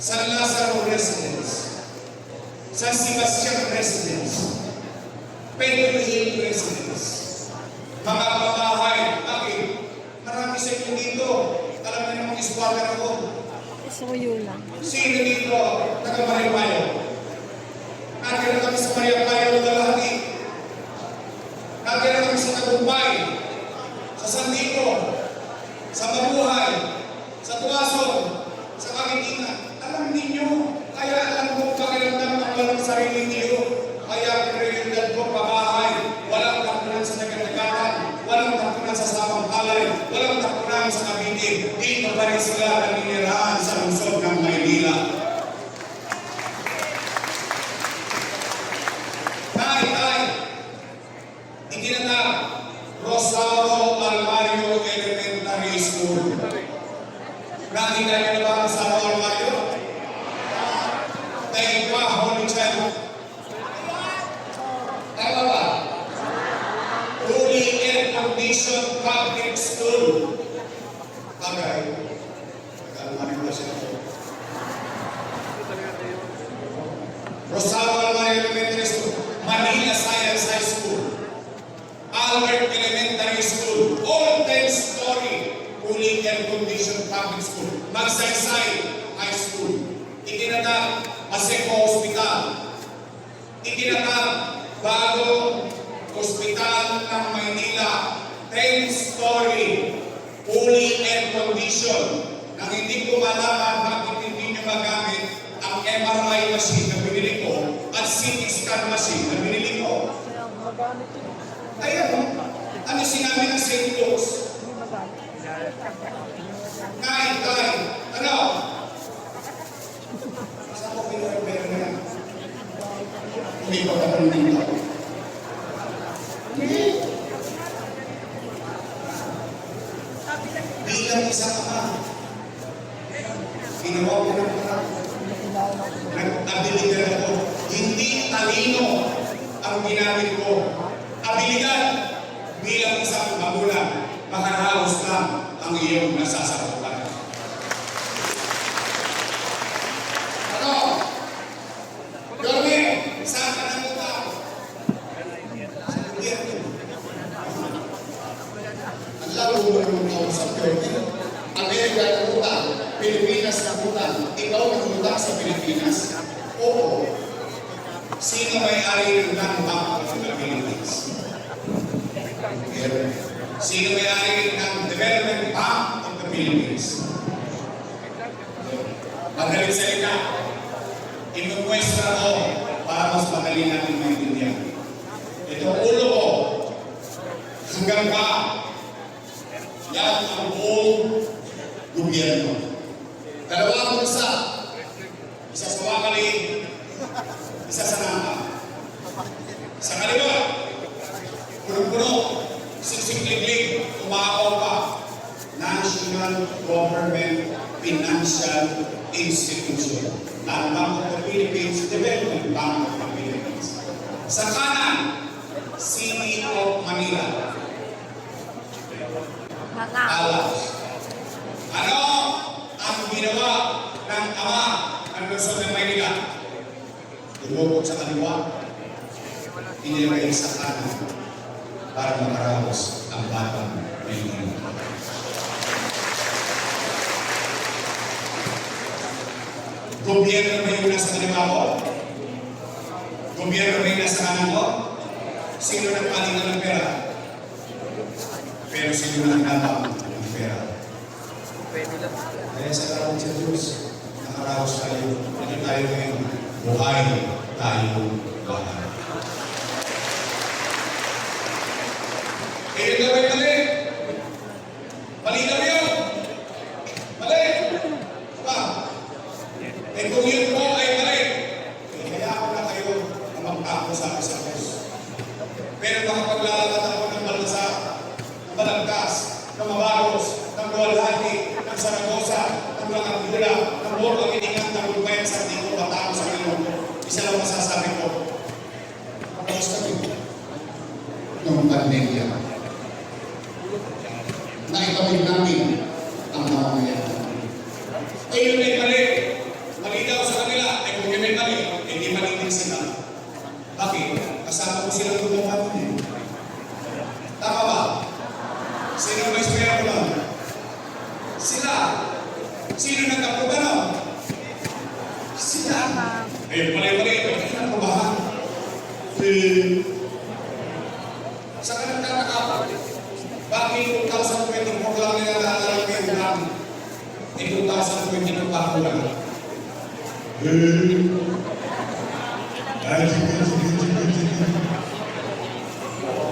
San Lazaro Residence, San Sebastian Residence, Pedro Hill Residence, mga pamahay. Bakit? Marami sa inyo dito. Alam niyo namang squatter ako. Isuyo lang. Sino dito? Taga Maripayo. Nakira kami sa Maripayo, Lalahati. Nakira kami sa Tagumpay, sa San Diego, sa Mabuhay, sa Tuason, sa Kagitingan. Alam ninyo, kaya alam ko pakiramdam ng walang sarili niyo. Kaya pinriyundad ko pamahay. Walang tapunan sa Nagatagatan, walang tapunan sa Sabang-Alay, walang tapunan sa Cavite. Dito pa rin sila naninirahan sa lungsod ng Maynila. Tay, itinatag Rosauro Almario Elementary School. Nakita niyo na ba ang Rosauro Almario? Dahil pa, Holy Child. Tama ba? Fully air-conditioned public school. Bagay. Almario na siya. Rosario Almario Elementary School. Manila Science High School. Albert Elementary School. All 10-story. Fully air-conditioned public school. Magsaysay High School. Itinatag Paseco Hospital. Itinatag bagong Hospital ng Maynila. 10-story. Fully air-conditioned. Nang hindi ko malaman bakit hindi nyo magamit ang MRI machine na binili ko at CT scan machine na binili ko. Ayan, ano sinabi ng St. Luke's? Kain, ano? Saan ko pinag-pera na yan? Hindi ko kapandin ako. Hindi. Bilang isang ama, ginawa ko ng parang nag-abilidad ako. Hindi talino ang ginamit ko. Abilidad bilang isang magulang, makaraos lang ang iyong nasasakupan. Ano? Yorme, saan ka namunta? Sa gobyerno. Ang lalo mo namunta sa gobyerno. Amerika namunta, Pilipinas namunta. Ikaw namunta sa Pilipinas. Oo. Sino may-ari ng Land Bank of the Philippines? Sino may-ari ng Development Bank of the Philippines? Magaling salita. Inukwestra ko para mas madali natin maintindihan. Ito ulo ko. Hanggang pa. Yan ang buong gobyerno. Dalawang isa. Isa sa Wakali. Isa sa Napa. Sa kaliwa. Puno-puno. Siksik-liklik. Umakaw pa. National Government Financial Institution. Land Bank of the Philippines, Development Bank of the Philippines. Sa kanan, City of Manila. Alas. Ano ang ginawa ng ama ng lungsod ng Maynila? Lumukot sa kaliwa, inilagay sa kanan para makaraos ang batang Maynila. Gobyerno ba yung nasa kaliwa ko? Gobyerno ba yung nasa kanan ko? Sino nagpalingan ng pera? Pero sino nagdabang ng pera? Kaya sa karawang sa Diyos, nakaraos tayo. Ito tayo ngayon. Buhay tayo bahay. Ito ba yung mali? Mali na ba yun? Mali! Pa? Eh kung yun po ay mali, kaya ako na kayo na magtako sa isang Diyos. Pero makapaglalakad ako ng Balasa, ng Balagtas, ng Mabaros, ng Gualhati, ng Saragosa, ng Langabula, ng Borgo Kiningan, ng Bulbayan, sa Tico, Batao, sa Ilong. Isa lang masasabi ko, kapos kami ng pandemya. Naitawid namin ang mamamayan. Ayun ay mali. Mali Sino nagkaproba no? Sila. Ayun, mali-mali. Pwede na probahan. Sa kanang kakakapag, bakit 2024 lang nila naalala kayo lang? 2022 pa ako lang.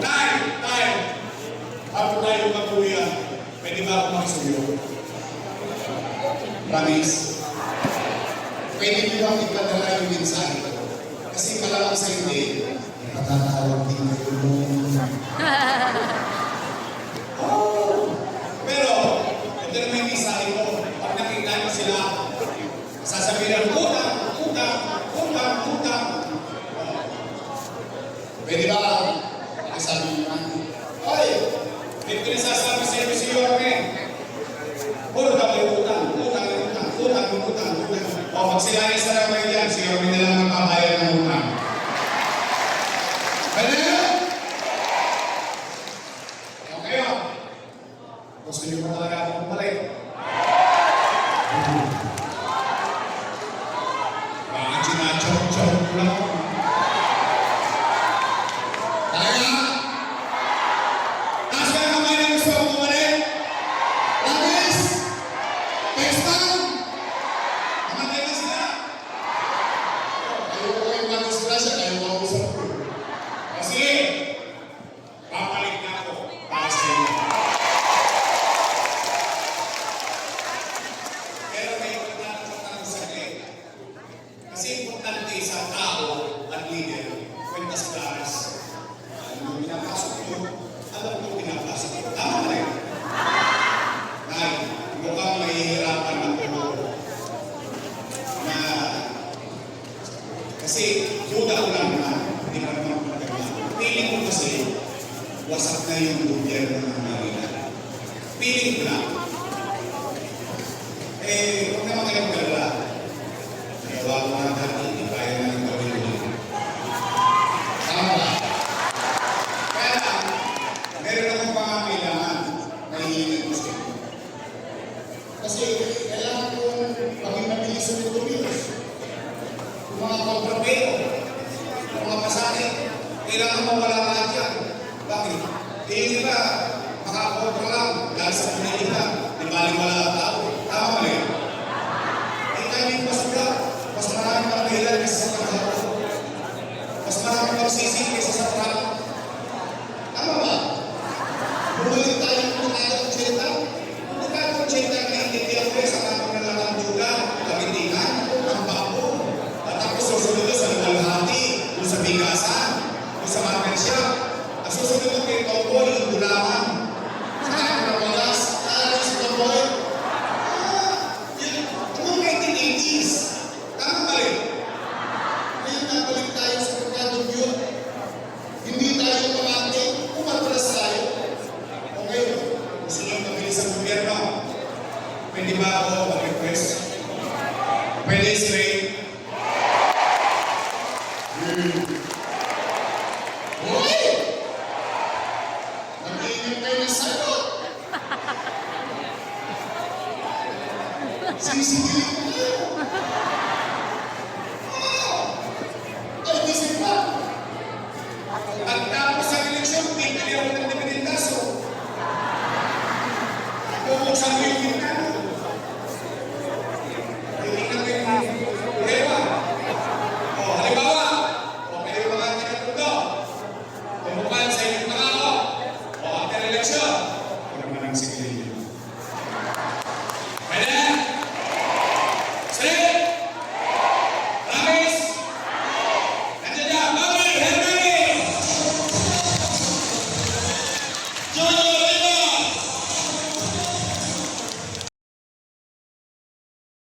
Tay! Ako tayo magkuya. Pwede ba ako makisuyo? Promise? Pwede mo bang ipadala yung mensahe ko? Kasi malamang sa hindi, matatawag din kayo nung... Pero, ito naman yung mensahe ko. Pag nakita nyo sila, sasabihin ng utang. Pwede ba? Sabi naman, ay, may pinasasabi sa iyo si Yorme. Puro ka may utang. O, pag sila yung sarang may yan, si Yorme na lang magpapayan ng utang. Pwede na? Okay, o. Gusto niyo pa talaga akong bumalik. Bakit sinachok-chok ko lang? Talaga? Taas ka yung kamay na gusto akong bumalik? Labis? Text time? Namatay na sila? Ayaw ko yung mga disgrasya, ayaw ko ako sa po. Kasi, papalik na ako para sa inyo. Pero may pagkakot ng saglit. Kasi importante sa tao at leader, kwentas claras. Ano yung pinapasok nyo? Alam mo pinapasok nyo? Tama ba rin? Nay, mukhang mahihirapan ako na kasi duda ko lang na hindi pa naman magagawa. Piling ko kasi wasak na yung gobyerno ng Manila. Piling ko lang. Huwag naman kayong galala. Gawa ko nga dati, hindi kaya na yung gawin ko. Tama ba? Kaya lang, meron akong pangangailangan na hihingi ko sa inyo. Kasi kailangan kong maging mabilis sa tumilos. Yung mga kontrapero, yung mga pasakit, kailangan mawala lahat yan. Bakit? Hindi ba makakontra lang dahil sa pinilihan, di baling wala ang tao. Tama ba rin? Tayo yung basura, mas maraming pagkahilan kaysa sa trabaho. Mas maraming pagsisig kaysa sa trabaho. Tama ba? Bumalik tayo kung tayo ang cheta. Kung tayo ang cheta, kaiintindihan ko sa mga nalang duga, kagitingan, ang bako. At tapos susunod sa lumalhati, kung sa bigasan, kung sa market shop. At susunod kay Tomboy, yung gulaman. Sa kanya ng wagas, sa Tomboy. Yung 1980s. Tama ba rin? Ngayon nabalik tayo sa pagkadong yun. Hindi tayo pamante, umatras tayo. O ngayon, gusto nyo mabilis ang gobyerno. Pwede ba ako mag-request? Pwede straight? Hoy! Nag-iingat kayo ng sagot! Sinisigilin ko kayo! Ay, gising pa! Pagtapos sa eleksyon, pipili ako ng dependentaso. Bubuksan ko yung